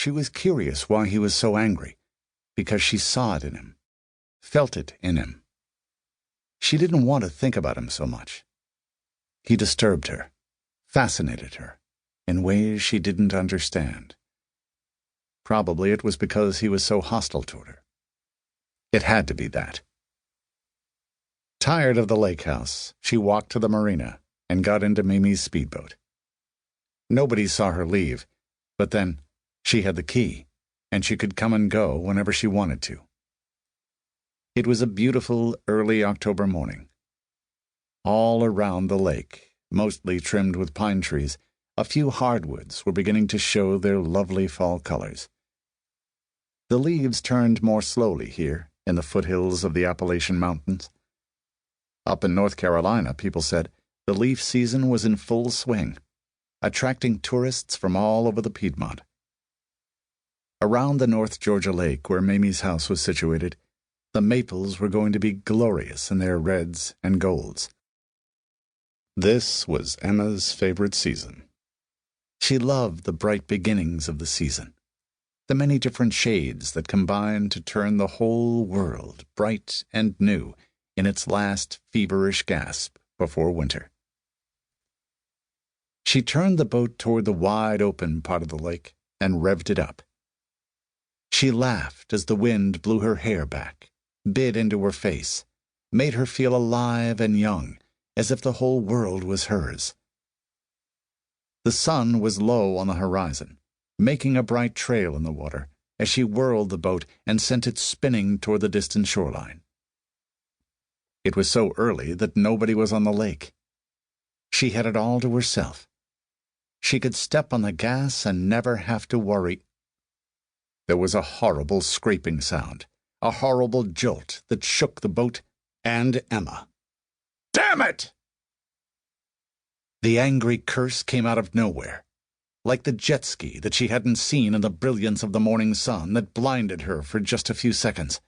She was curious why he was so angry, because she saw it in him, felt it in him. She didn't want to think about him so much. He disturbed her, fascinated her, in ways she didn't understand. Probably it was because he was so hostile toward her. It had to be that. Tired of the lake house, she walked to the marina and got into Mamie's speedboat. Nobody saw her leave, but then she had the key, and she could come and go whenever she wanted to. It was a beautiful early October morning. All around the lake, mostly trimmed with pine trees, a few hardwoods were beginning to show their lovely fall colors. The leaves turned more slowly here in the foothills of the Appalachian Mountains. Up in North Carolina, people said, the leaf season was in full swing, attracting tourists from all over the Piedmont. Around the North Georgia lake where Mamie's house was situated, the maples were going to be glorious in their reds and golds. This was Emma's favorite season. She loved the bright beginnings of the season, the many different shades that combined to turn the whole world bright and new in its last feverish gasp before winter. She turned the boat toward the wide-open part of the lake and revved it up. She laughed as the wind blew her hair back, bit into her face, made her feel alive and young, as if the whole world was hers. The sun was low on the horizon, making a bright trail in the water as she whirled the boat and sent it spinning toward the distant shoreline. It was so early that nobody was on the lake. She had it all to herself. She could step on the gas and never have to worry. There was a horrible scraping sound, a horrible jolt that shook the boat and Emma. "Damn it!" The angry curse came out of nowhere, like the jet ski that she hadn't seen in the brilliance of the morning sun that blinded her for just a few seconds.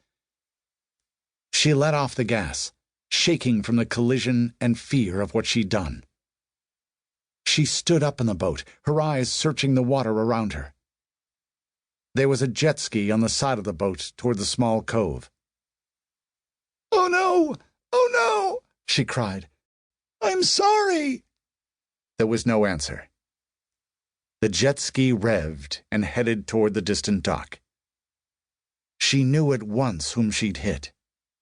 She let off the gas, shaking from the collision and fear of what she'd done. She stood up in the boat, her eyes searching the water around her. There was a jet ski on the side of the boat toward the small cove. "Oh no! Oh no!" she cried. "I'm sorry!" There was no answer. The jet ski revved and headed toward the distant dock. She knew at once whom she'd hit,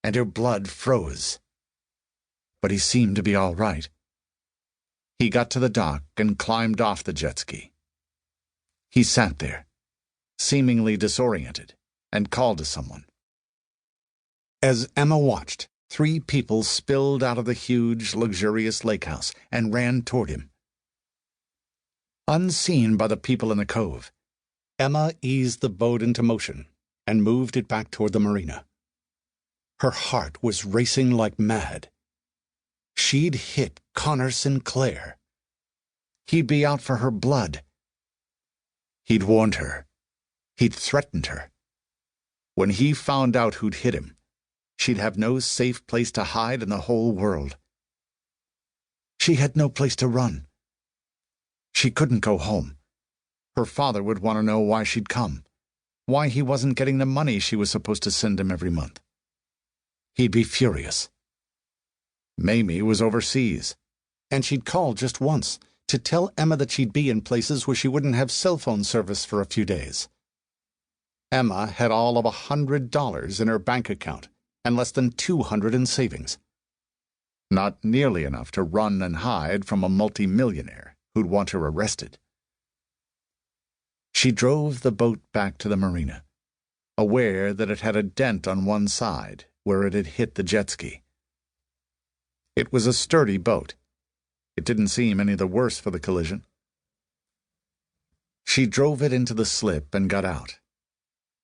and her blood froze. But he seemed to be all right. He got to the dock and climbed off the jet ski. He sat there, seemingly disoriented, and called to someone. As Emma watched, 3 people spilled out of the huge, luxurious lake house and ran toward him. Unseen by the people in the cove, Emma eased the boat into motion and moved it back toward the marina. Her heart was racing like mad. She'd hit Connor Sinclair. He'd be out for her blood. He'd warned her. He'd threatened her. When he found out who'd hit him, she'd have no safe place to hide in the whole world. She had no place to run. She couldn't go home. Her father would want to know why she'd come, why he wasn't getting the money she was supposed to send him every month. He'd be furious. Mamie was overseas, and she'd called just once to tell Emma that she'd be in places where she wouldn't have cell phone service for a few days. Emma had all of $100 in her bank account and less than $200 in savings. Not nearly enough to run and hide from a multimillionaire who'd want her arrested. She drove the boat back to the marina, aware that it had a dent on one side where it had hit the jet ski. It was a sturdy boat. It didn't seem any the worse for the collision. She drove it into the slip and got out,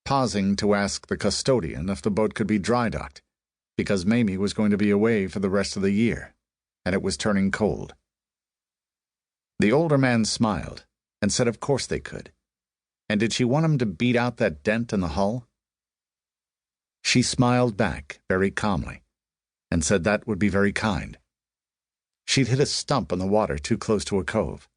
pausing to ask the custodian if the boat could be dry-docked, because Mamie was going to be away for the rest of the year, and it was turning cold. The older man smiled and said of course they could. And did she want him to beat out that dent in the hull? She smiled back very calmly and said that would be very kind. She'd hit a stump in the water too close to a cove.